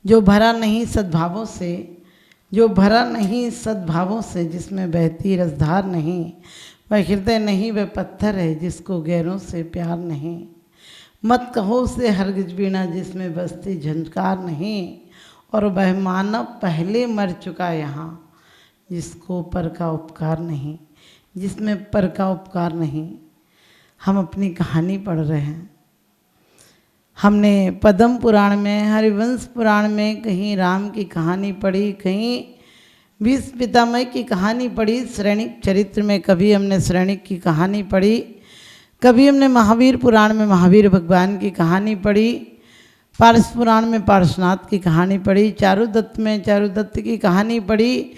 जो भरा नहीं सद्भावों से, जो भरा नहीं सद्भावों से, जिसमें बहती रसधार नहीं, वह हृदय नहीं, वह पत्थर है जिसको गैरों से प्यार नहीं। मत कहो उसे हरगिज बीना जिसमें बसती झंकार नहीं, और वह मानव पहले मर चुका यहाँ जिसको पर का उपकार नहीं, जिसमें पर का उपकार नहीं। हम अपनी कहानी पढ़ रहे हैं। हमने पद्म पुराण में, हरिवंश पुराण में कहीं राम की कहानी पढ़ी, कहीं भीष्म पितामह की कहानी पढ़ी, श्रेणिक चरित्र में कभी हमने श्रेणिक की कहानी पढ़ी, कभी हमने महावीर पुराण में महावीर भगवान की कहानी पढ़ी, पारस पुराण में पारसनाथ की कहानी पढ़ी, चारुदत्त में चारुदत्त की कहानी पढ़ी,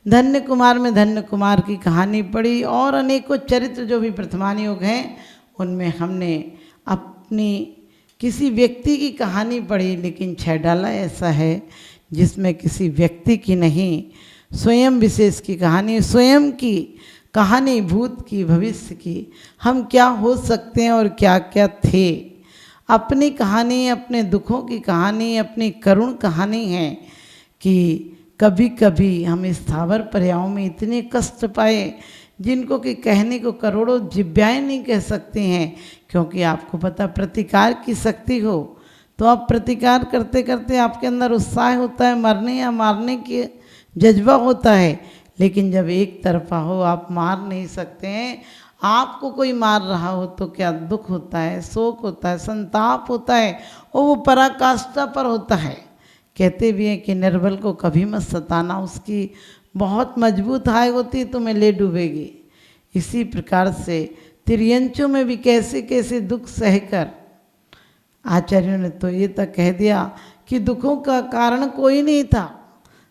धन्य कुमार में धन्य कुमार की कहानी पढ़ी, और अनेकों चरित्र जो भी प्रथमान योग हैं उनमें हमने अपनी किसी व्यक्ति की कहानी पढ़ी। लेकिन छह डाला ऐसा है जिसमें किसी व्यक्ति की नहीं, स्वयं विशेष की कहानी, स्वयं की कहानी, भूत की भविष्य की, हम क्या हो सकते हैं और क्या क्या थे। अपनी कहानी, अपने दुखों की कहानी, अपनी करुण कहानी है कि कभी कभी हम इस स्थावर पर्यायों में इतने कष्ट पाए जिनको कि कहने को करोड़ों जिब्याएँ नहीं कह सकते हैं। क्योंकि आपको पता, प्रतिकार की शक्ति हो तो आप प्रतिकार करते करते आपके अंदर उत्साह होता है, मरने या मारने की जज्बा होता है। लेकिन जब एक तरफा हो, आप मार नहीं सकते हैं, आपको कोई मार रहा हो तो क्या दुख होता है, शोक होता है, संताप होता है, और वो पराकाष्ठा पर होता है। कहते भी हैं कि निर्बल को कभी मत सताना, उसकी बहुत मजबूत हाय होती है, तुम्हें ले डूबेगी। इसी प्रकार से तिर्यंचों में भी कैसे कैसे दुख सहकर आचार्यों ने तो ये तक कह दिया कि दुखों का कारण कोई नहीं था।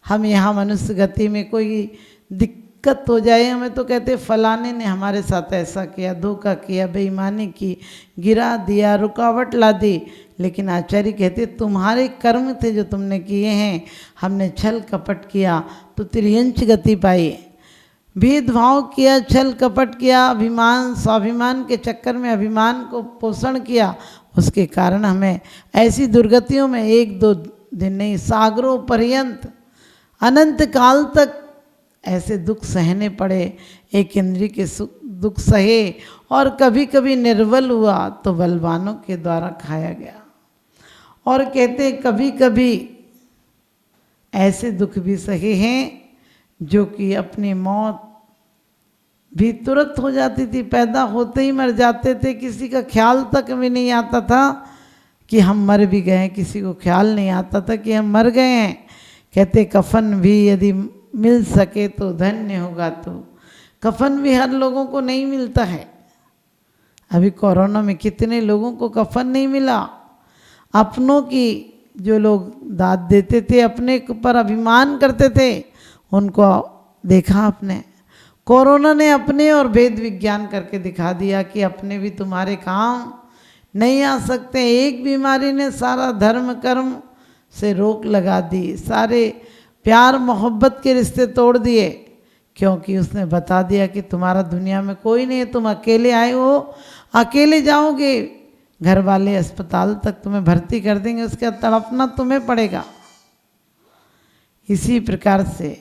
हम यहाँ मनुष्य गति में कोई दिक्कत हो जाए, हमें तो कहते फलाने ने हमारे साथ ऐसा किया, धोखा किया, बेईमानी की, गिरा दिया, रुकावट ला दी। लेकिन आचार्य कहते तुम्हारे कर्म थे जो तुमने किए हैं, हमने छल कपट किया तो तिर्यंच गति पाई, भेदभाव किया, छल कपट किया, अभिमान स्वाभिमान के चक्कर में अभिमान को पोषण किया, उसके कारण हमें ऐसी दुर्गतियों में एक दो दिन नहीं, सागरों पर्यंत अनंत काल तक ऐसे दुख सहने पड़े। एक इंद्रिय के दुख सहे, और कभी कभी निर्बल हुआ तो बलवानों के द्वारा खाया गया। और कहते कभी कभी ऐसे दुख भी सहे हैं जो कि अपनी मौत भी तुरंत हो जाती थी, पैदा होते ही मर जाते थे, किसी का ख्याल तक भी नहीं आता था कि हम मर भी गए, किसी को ख्याल नहीं आता था कि हम मर गए हैं। कहते कफन भी यदि मिल सके तो धन्य होगा। तो कफन भी हर लोगों को नहीं मिलता है। अभी कोरोना में कितने लोगों को कफन नहीं मिला। अपनों की जो लोग दाद देते थे, अपने पर अभिमान करते थे, उनको देखा आपने। कोरोना ने अपने और वेद विज्ञान करके दिखा दिया कि अपने भी तुम्हारे काम नहीं आ सकते। एक बीमारी ने सारा धर्म कर्म से रोक लगा दी, सारे प्यार मोहब्बत के रिश्ते तोड़ दिए, क्योंकि उसने बता दिया कि तुम्हारा दुनिया में कोई नहीं है, तुम अकेले आए हो, अकेले जाओगे, घर वाले अस्पताल तक तुम्हें भर्ती कर देंगे, उसके बाद तड़पना तुम्हें पड़ेगा। इसी प्रकार से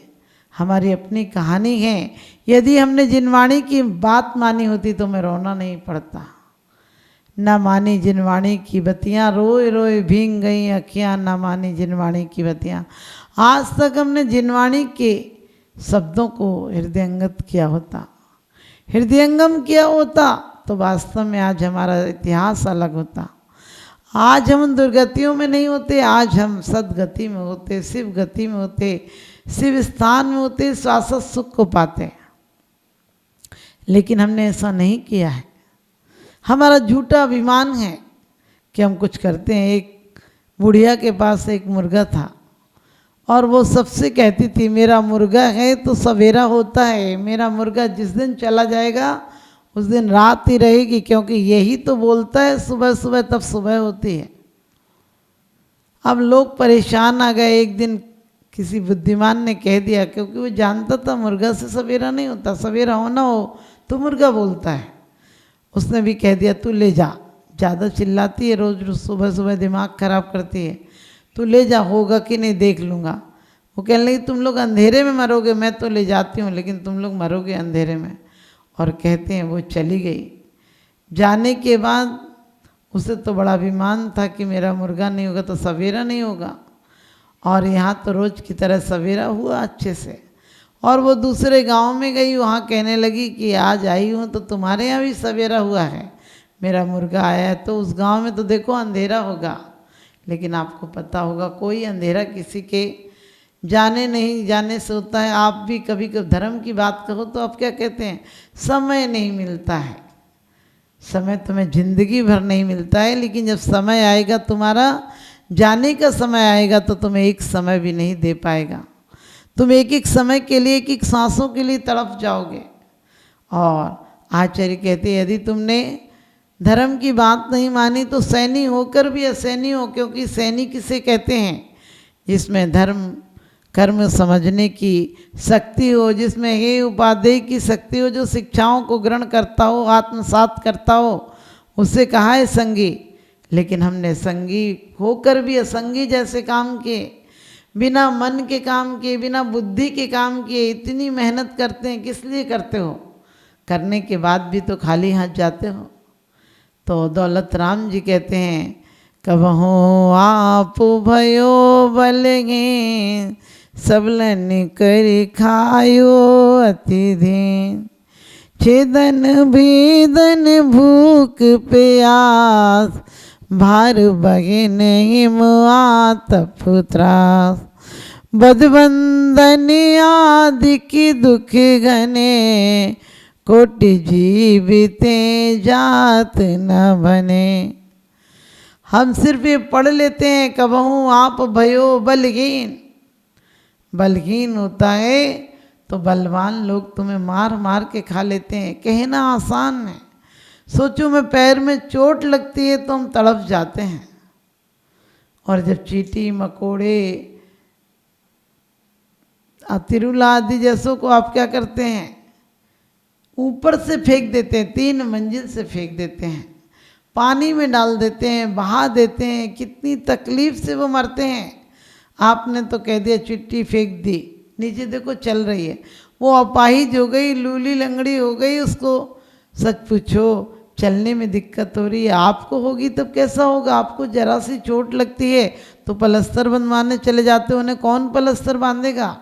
हमारी अपनी कहानी है। यदि हमने जिनवाणी की बात मानी होती तो मैं रोना नहीं पड़ता। न मानी जिनवाणी की बतियाँ, रोए रोए भींग गई अखियाँ, न मानी जिनवाणी की बतियाँ। आज तक हमने जिनवाणी के शब्दों को हृदयंगत किया होता, हृदयंगम किया होता, तो वास्तव में आज हमारा इतिहास अलग होता। आज हम दुर्गतियों में नहीं होते, आज हम सदगति में होते, शिव गति में होते, शिव स्थान में होते, शाश्वत सुख को पाते। लेकिन हमने ऐसा नहीं किया है। हमारा झूठा अभिमान है कि हम कुछ करते हैं। एक बुढ़िया के पास एक मुर्गा था और वो सबसे कहती थी मेरा मुर्गा है तो सवेरा होता है, मेरा मुर्गा जिस दिन चला जाएगा उस दिन रात ही रहेगी, क्योंकि यही तो बोलता है सुबह सुबह तब सुबह होती है। अब लोग परेशान आ गए। एक दिन किसी बुद्धिमान ने कह दिया, क्योंकि वो जानता था मुर्गा से सवेरा नहीं होता, सवेरा होना हो तो मुर्गा बोलता है। उसने भी कह दिया तू ले जा, ज़्यादा चिल्लाती है, रोज़ रोज़ सुबह सुबह दिमाग खराब करती है, तू ले जा, होगा कि नहीं देख लूँगा। वो कहने लगी तुम लोग अंधेरे में मरोगे, मैं तो ले जाती हूँ लेकिन तुम लोग मरोगे अंधेरे में। और कहते हैं वो चली गई। जाने के बाद उसे तो बड़ा अभिमान था कि मेरा मुर्गा नहीं होगा तो सवेरा नहीं होगा, और यहाँ तो रोज़ की तरह सवेरा हुआ अच्छे से। और वो दूसरे गांव में गई, वहाँ कहने लगी कि आज आई हूँ तो तुम्हारे यहाँ भी सवेरा हुआ है, मेरा मुर्गा आया है। तो उस गांव में तो देखो अंधेरा होगा, लेकिन आपको पता होगा कोई अंधेरा किसी के जाने नहीं जाने से होता है। आप भी कभी कभी धर्म की बात कहो तो आप क्या कहते हैं, समय नहीं मिलता है। समय तुम्हें जिंदगी भर नहीं मिलता है, लेकिन जब समय आएगा तुम्हारा जाने का समय आएगा तो तुम्हें एक समय भी नहीं दे पाएगा। तुम एक एक समय के लिए, एक एक सांसों के लिए तड़प जाओगे। और आचार्य कहते यदि तुमने धर्म की बात नहीं मानी तो सैनी होकर भी असैनी हो, क्योंकि सैनी किसे कहते हैं, जिसमें धर्म कर्म समझने की शक्ति हो, जिसमें हे उपादेय की शक्ति हो, जो शिक्षाओं को ग्रहण करता हो, आत्मसात करता हो, उसे कहा है संगी। लेकिन हमने संगी होकर भी असंगी जैसे काम किए, बिना मन के काम किए, बिना बुद्धि के काम किए। इतनी मेहनत करते हैं, किस लिए करते हो, करने के बाद भी तो खाली हाथ जाते हो। तो दौलत राम जी कहते हैं कबहू आप भयो बलगे, सबलन कर खायो अति दीन, छेदन भेदन भूख प्यास, भार बगे नहीं मुआ तपुत्रास, बदबंदन आदि की दुख घने, कोटि जीविते जात न बने। हम सिर्फ ये पढ़ लेते हैं कबहू आप भयो बलहीन। बलहीन होता है तो बलवान लोग तुम्हें मार मार के खा लेते हैं। कहना आसान है, सोचो मैं पैर में चोट लगती है तो हम तड़प जाते हैं। और जब चींटी मकोड़े तिरुला आदि जैसों को आप क्या करते हैं, ऊपर से फेंक देते हैं, 3 मंजिल से फेंक देते हैं, पानी में डाल देते हैं, बहा देते हैं, कितनी तकलीफ से वो मरते हैं। आपने तो कह दिया चिट्ठी फेंक दी, नीचे देखो चल रही है, वो अपाहिज हो गई, लूली लंगड़ी हो गई, उसको सच पूछो चलने में दिक्कत हो रही है। आपको होगी तब कैसा होगा, आपको जरा सी चोट लगती है तो पलस्तर बंधवाने चले जाते हो, उन्हें कौन पलस्तर बांधेगा।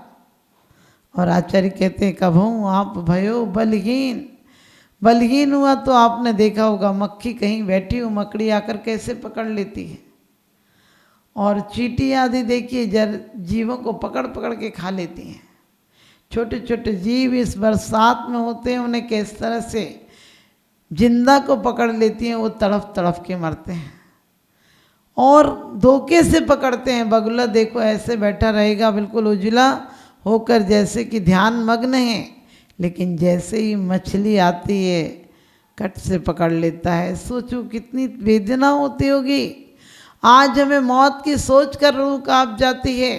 और आचार्य कहते हैं कबहू आप भयो बलहीन। बलहीन हुआ तो आपने देखा होगा मक्खी कहीं बैठी हो, मकड़ी आकर कैसे पकड़ लेती है। और चींटी आदि देखिए जीवों को पकड़ पकड़ के खा लेती हैं। छोटे छोटे जीव इस बरसात में होते हैं, उन्हें किस तरह से जिंदा को पकड़ लेती हैं, वो तड़फ तड़फ के मरते हैं। और धोखे से पकड़ते हैं। बगुला देखो ऐसे बैठा रहेगा बिल्कुल उजला होकर, जैसे कि ध्यान मग्न है, लेकिन जैसे ही मछली आती है कट से पकड़ लेता है। सोचो कितनी वेदना होती होगी। आज हमें मौत की सोच कर रूह कांप जाती है,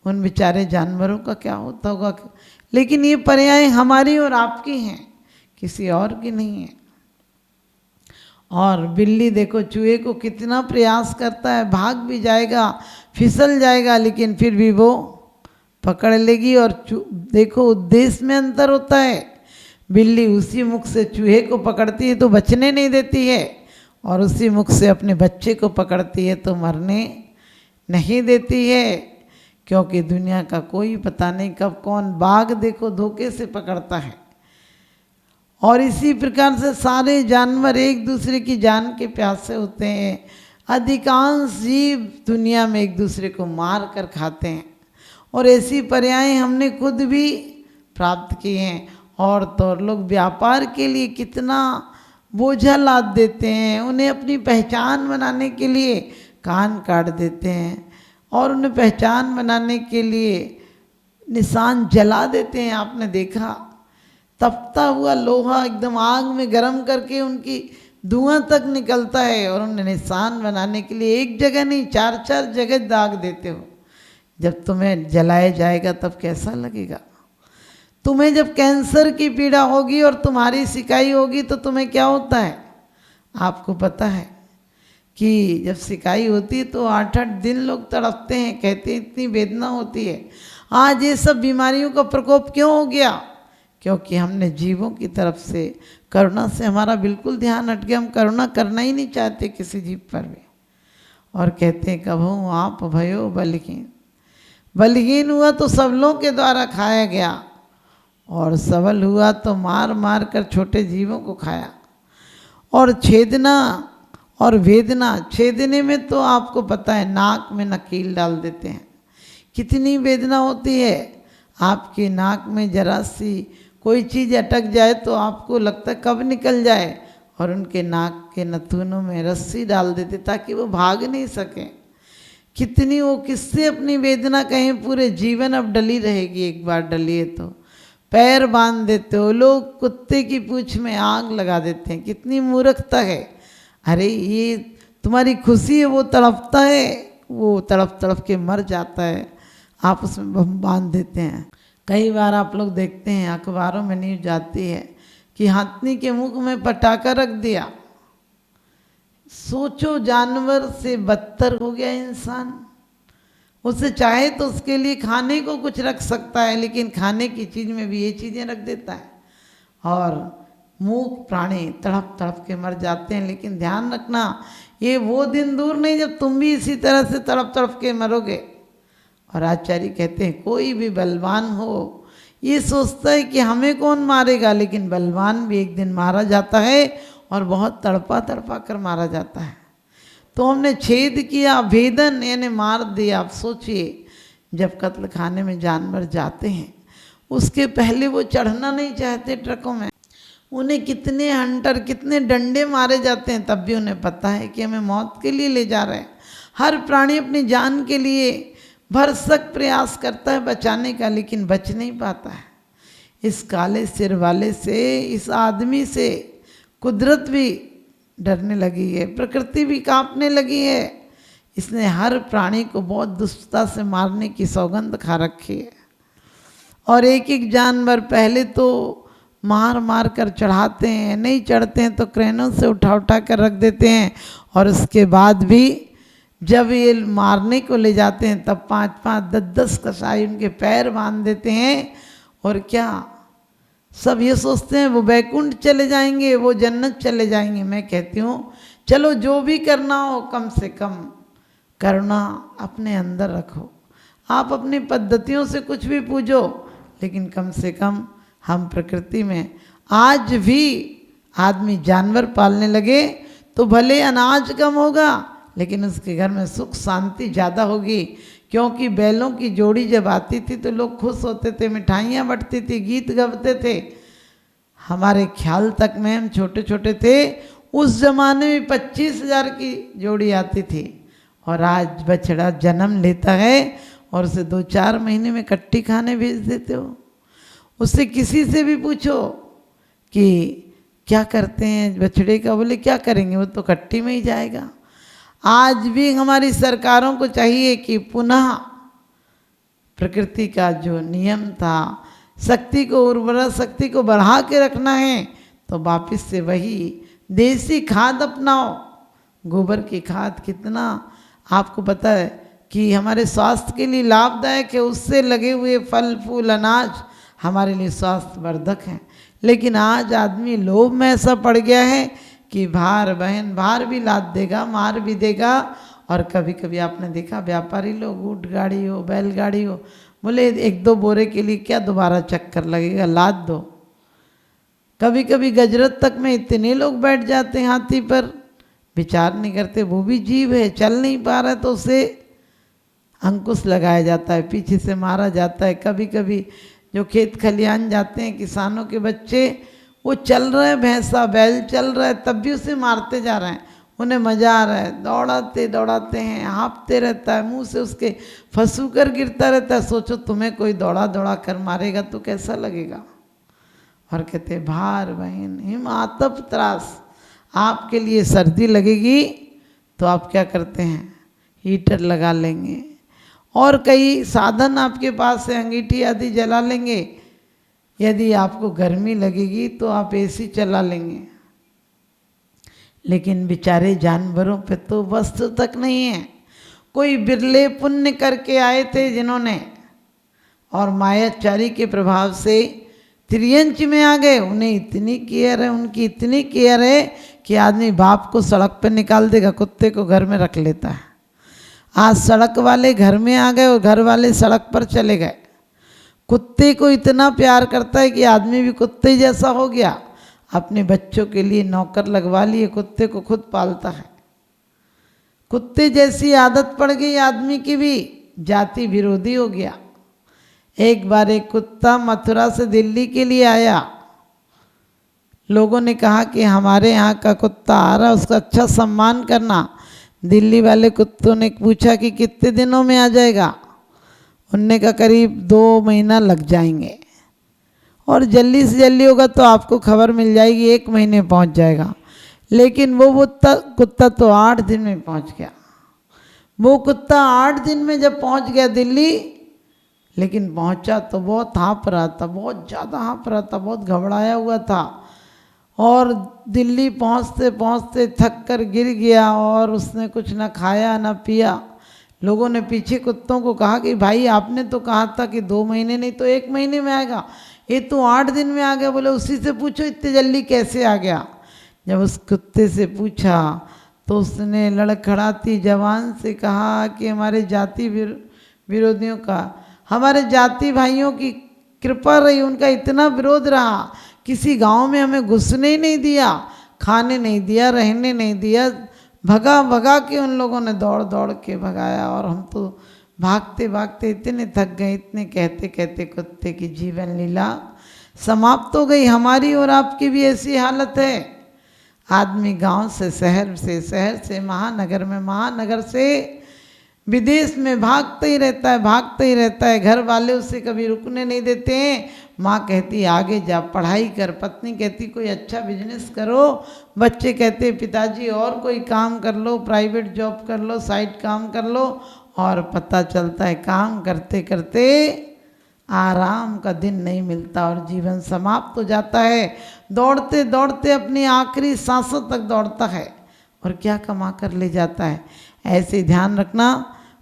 उन बेचारे जानवरों का क्या होता होगा। लेकिन ये पर्याय हमारी और आपकी हैं, किसी और की नहीं है। और बिल्ली देखो चूहे को कितना प्रयास करता है, भाग भी जाएगा, फिसल जाएगा, लेकिन फिर भी वो पकड़ लेगी। और देखो उद्देश्य में अंतर होता है। बिल्ली उसी मुख से चूहे को पकड़ती है तो बचने नहीं देती है, और उसी मुख से अपने बच्चे को पकड़ती है तो मरने नहीं देती है। क्योंकि दुनिया का कोई पता नहीं कब कौन बाघ देखो धोखे से पकड़ता है। और इसी प्रकार से सारे जानवर एक दूसरे की जान के प्यासे होते हैं। अधिकांश जीव दुनिया में एक दूसरे को मार कर खाते हैं, और ऐसी पर्याय हमने खुद भी प्राप्त किए हैं। और तो लोग व्यापार के लिए कितना बोझा लाद देते हैं, उन्हें अपनी पहचान बनाने के लिए कान काट देते हैं, और उन्हें पहचान बनाने के लिए निशान जला देते हैं। आपने देखा तपता हुआ लोहा एकदम आग में गर्म करके उनकी धुआं तक निकलता है, और उन्हें निशान बनाने के लिए एक जगह नहीं 4-4 जगह दाग देते हो। जब तुम्हें जलाया जाएगा तब कैसा लगेगा। तुम्हें जब कैंसर की पीड़ा होगी और तुम्हारी सिकाई होगी तो तुम्हें क्या होता है, आपको पता है कि जब सिकाई होती है तो 8-8 दिन लोग तड़पते हैं, कहते हैं इतनी वेदना होती है। आज ये सब बीमारियों का प्रकोप क्यों हो गया? क्योंकि हमने जीवों की तरफ से, करुणा से हमारा बिल्कुल ध्यान हट गया। हम करुणा करना ही नहीं चाहते किसी जीव पर भी। और कहते हैं कभू आप भयो बलहीन, बलहीन हुआ तो सबलों के द्वारा खाया गया, और सबल हुआ तो मार मार कर छोटे जीवों को खाया। और छेदना और वेदना, छेदने में तो आपको पता है नाक में नकील डाल देते हैं, कितनी वेदना होती है। आपकी नाक में जरा सी कोई चीज़ अटक जाए तो आपको लगता है कब निकल जाए, और उनके नाक के नथुनों में रस्सी डाल देते ताकि वो भाग नहीं सके। कितनी वो किससे अपनी वेदना कहें, पूरे जीवन अब डली रहेगी। एक बार डली है तो पैर बांध देते हो लोग, कुत्ते की पूंछ में आग लगा देते हैं। कितनी मूर्खता है। अरे ये तुम्हारी खुशी है, वो तड़पता है, वो तड़प तड़प के मर जाता है, आप उसमें बांध देते हैं। कई बार आप लोग देखते हैं अखबारों में न्यूज आती है कि हाथनी के मुख में पटाखा रख दिया। सोचो, जानवर से बदतर हो गया इंसान। उसे चाहे तो उसके लिए खाने को कुछ रख सकता है, लेकिन खाने की चीज़ में भी ये चीज़ें रख देता है। और मूक प्राणी तड़प तड़प के मर जाते हैं। लेकिन ध्यान रखना, ये वो दिन दूर नहीं जब तुम भी इसी तरह से तड़प तड़प के मरोगे। और आचार्य कहते हैं कोई भी बलवान हो ये सोचता है कि हमें कौन मारेगा, लेकिन बलवान भी एक दिन मारा जाता है, और बहुत तड़पा तड़पा कर मारा जाता है। तो हमने छेद किया, भेदन यानी मार दिया। आप सोचिए, जब कत्ल खाने में जानवर जाते हैं उसके पहले वो चढ़ना नहीं चाहते ट्रकों में। उन्हें कितने हंटर, कितने डंडे मारे जाते हैं, तब भी उन्हें पता है कि हमें मौत के लिए ले जा रहे हैं। हर प्राणी अपनी जान के लिए भरसक प्रयास करता है बचाने का, लेकिन बच नहीं पाता है। इस काले सिर वाले से, इस आदमी से कुदरत भी डरने लगी है, प्रकृति भी कांपने लगी है। इसने हर प्राणी को बहुत दुष्टता से मारने की सौगंध खा रखी है। और एक एक जानवर पहले तो मार मार कर चढ़ाते हैं, नहीं चढ़ते हैं तो क्रेनों से उठा उठा कर रख देते हैं। और उसके बाद भी जब ये मारने को ले जाते हैं तब 5-5, 10-10 कसाई उनके पैर बांध देते हैं। और क्या सब ये सोचते हैं वो बैकुंठ चले जाएंगे, वो जन्नत चले जाएंगे। मैं कहती हूँ चलो जो भी करना हो, कम से कम करुणा अपने अंदर रखो। आप अपनी पद्धतियों से कुछ भी पूजो, लेकिन कम से कम हम प्रकृति में आज भी आदमी जानवर पालने लगे तो भले अनाज कम होगा, लेकिन उसके घर में सुख शांति ज़्यादा होगी। क्योंकि बैलों की जोड़ी जब आती थी तो लोग खुश होते थे, मिठाइयाँ बंटती थी, गीत गाते थे। हमारे ख्याल तक में हम छोटे छोटे थे, उस जमाने में 25,000 की जोड़ी आती थी। और आज बछड़ा जन्म लेता है और उसे 2-4 महीने में कट्टी खाने भेज देते हो। उससे किसी से भी पूछो कि क्या करते हैं बछड़े का, बोले क्या करेंगे, वो तो कट्टी में ही जाएगा। आज भी हमारी सरकारों को चाहिए कि पुनः प्रकृति का जो नियम था, शक्ति को, उर्वरा शक्ति को बढ़ा के रखना है, तो वापस से वही देसी खाद अपनाओ। गोबर की खाद कितना आपको पता है कि हमारे स्वास्थ्य के लिए लाभदायक है। उससे लगे हुए फल फूल अनाज हमारे लिए स्वास्थ्यवर्धक हैं। लेकिन आज आदमी लोभ में ऐसा पड़ गया है कि भार बहन भार भी लाद देगा, मार भी देगा। और कभी कभी आपने देखा व्यापारी लोग, ऊँट गाड़ी हो, बैलगाड़ी हो, बोले 1-2 बोरे के लिए क्या दोबारा चक्कर लगेगा, लाद दो। कभी कभी गजरत तक में इतने लोग बैठ जाते हैं हाथी पर, विचार नहीं करते वो भी जीव है, चल नहीं पा रहा है तो उसे अंकुश लगाया जाता है, पीछे से मारा जाता है। कभी कभी जो खेत खलियान जाते हैं किसानों के बच्चे, वो चल रहे हैं, भैंसा बैल चल रहा है, तब भी उसे मारते जा रहे हैं। उन्हें मज़ा आ रहा है, दौड़ाते दौड़ाते हैं, हाँफते रहता है, मुंह से उसके फंसू कर गिरता रहता है। सोचो तुम्हें कोई दौड़ा दौड़ा कर मारेगा तो कैसा लगेगा। और कहते भार बहन हिम आतप त्रास, आपके लिए सर्दी लगेगी तो आप क्या करते हैं, हीटर लगा लेंगे, और कई साधन आपके पास है, अंगीठी आदि जला लेंगे। यदि आपको गर्मी लगेगी तो आप एसी चला लेंगे। लेकिन बेचारे जानवरों पे तो वस्त्र तक नहीं है। कोई बिरले पुण्य करके आए थे जिन्होंने, और मायाचारी के प्रभाव से त्रियंच में आ गए। उन्हें इतनी केयर है, उनकी इतनी केयर है कि आदमी बाप को सड़क पर निकाल देगा, कुत्ते को घर में रख लेता है। आज सड़क वाले घर में आ गए और घर वाले सड़क पर चले गए। कुत्ते को इतना प्यार करता है कि आदमी भी कुत्ते जैसा हो गया। अपने बच्चों के लिए नौकर लगवा लिए, कुत्ते को खुद पालता है। कुत्ते जैसी आदत पड़ गई आदमी की भी, जाति विरोधी हो गया। एक बार एक कुत्ता मथुरा से दिल्ली के लिए आया। लोगों ने कहा कि हमारे यहाँ का कुत्ता आ रहा है, उसका अच्छा सम्मान करना। दिल्ली वाले कुत्तों ने पूछा कि कितने दिनों में आ जाएगा। उनने कहा करीब 2 महीना लग जाएंगे, और जल्दी से जल्दी होगा तो आपको खबर मिल जाएगी, 1 महीने पहुँच जाएगा। लेकिन वो कुत्ता तो 8 दिन में पहुँच गया। वो कुत्ता 8 दिन में जब पहुँच गया दिल्ली, लेकिन पहुँचा तो बहुत हाँफ रहा था, बहुत ज़्यादा हाँफ रहा था, बहुत घबराया हुआ था। और दिल्ली पहुँचते पहुँचते थक कर गिर गया, और उसने कुछ ना खाया ना पिया। लोगों ने पीछे कुत्तों को कहा कि भाई आपने तो कहा था कि 2 महीने नहीं तो 1 महीने में आएगा, ये तो 8 दिन में आ गया। बोले उसी से पूछो इतने जल्दी कैसे आ गया। जब उस कुत्ते से पूछा तो उसने लड़खड़ाती जवान से कहा कि हमारे जाति विरोधियों का, हमारे जाति भाइयों की कृपा रही, उनका इतना विरोध रहा, किसी गांव में हमें घुसने ही नहीं दिया, खाने नहीं दिया, रहने नहीं दिया, भगा भगा के उन लोगों ने दौड़ दौड़ के भगाया। और हम तो भागते भागते इतने थक गए। इतने कहते कहते कुत्ते की जीवन लीला समाप्त हो गई। हमारी और आपकी भी ऐसी हालत है। आदमी गांव से शहर से महानगर में, महानगर से विदेश में भागते ही रहता है, भागते ही रहता है। घर वाले उसे कभी रुकने नहीं देते हैं। माँ कहती आगे जा, पढ़ाई कर, पत्नी कहती कोई अच्छा बिजनेस करो, बच्चे कहते पिताजी और कोई काम कर लो, प्राइवेट जॉब कर लो, साइड काम कर लो। और पता चलता है काम करते करते आराम का दिन नहीं मिलता और जीवन समाप्त हो जाता है। दौड़ते दौड़ते अपनी आखिरी सांसों तक दौड़ता है, और क्या कमा कर ले जाता है। ऐसे ध्यान रखना।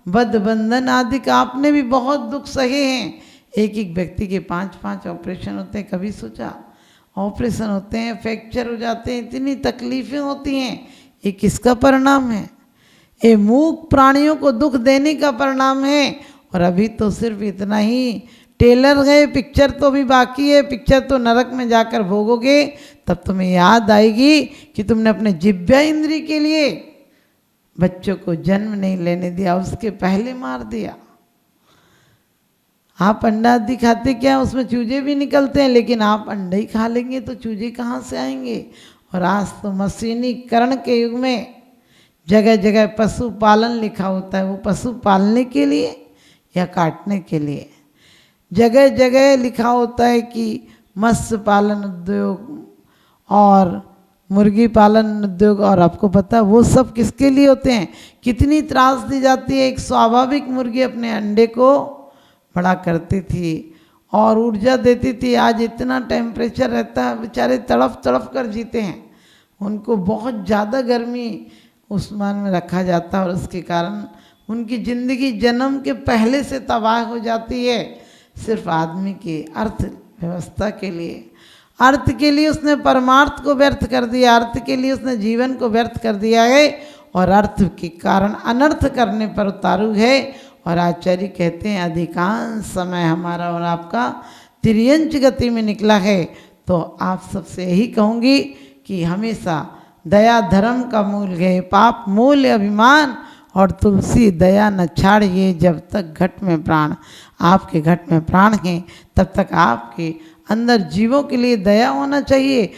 बद बंधन आदि का आपने भी बहुत दुख सहे हैं। एक एक व्यक्ति के 5-5 ऑपरेशन होते हैं। कभी सोचा ऑपरेशन होते हैं, फ्रैक्चर हो जाते हैं, इतनी तकलीफ़ें होती हैं। ये किसका परिणाम है? ये मूक प्राणियों को दुख देने का परिणाम है। और अभी तो सिर्फ इतना ही, टेलर गए, पिक्चर तो भी बाकी है। पिक्चर तो नरक में जाकर भोगोगे, तब तुम्हें याद आएगी कि तुमने अपने जिह्वा इंद्री के लिए बच्चों को जन्म नहीं लेने दिया, उसके पहले मार दिया। आप अंडा दिखाते क्या, उसमें चूजे भी निकलते हैं, लेकिन आप अंडे ही खा लेंगे तो चूजे कहाँ से आएंगे। और आज तो मशीनीकरण के युग में जगह जगह पशुपालन लिखा होता है। वो पशु पालने के लिए या काटने के लिए? जगह जगह लिखा होता है कि मत्स्य पालन उद्योग और मुर्गी पालन उद्योग। और आपको पता है वो सब किसके लिए होते हैं? कितनी त्रास दी जाती है। एक स्वाभाविक मुर्गी अपने अंडे को बड़ा करती थी और ऊर्जा देती थी। आज इतना टेम्परेचर रहता है, बेचारे तड़प तड़प कर जीते हैं। उनको बहुत ज़्यादा गर्मी उस्मान में रखा जाता है, और उसके कारण उनकी ज़िंदगी जन्म के पहले से तबाह हो जाती है। सिर्फ आदमी की अर्थव्यवस्था के लिए, अर्थ के लिए उसने परमार्थ को व्यर्थ कर दिया, अर्थ के लिए उसने जीवन को व्यर्थ कर दिया है, और अर्थ के कारण अनर्थ करने पर उतारू है। और आचार्य कहते हैं अधिकांश समय हमारा और आपका तिर्यंच गति में निकला है। तो आप सबसे यही कहूँगी कि हमेशा दया धर्म का मूल है, पाप मूल अभिमान, और तुलसी दया न छाड़िए जब तक घट में प्राण। आपके घट में प्राण हैं तब तक आपके अंदर जीवों के लिए दया होना चाहिए।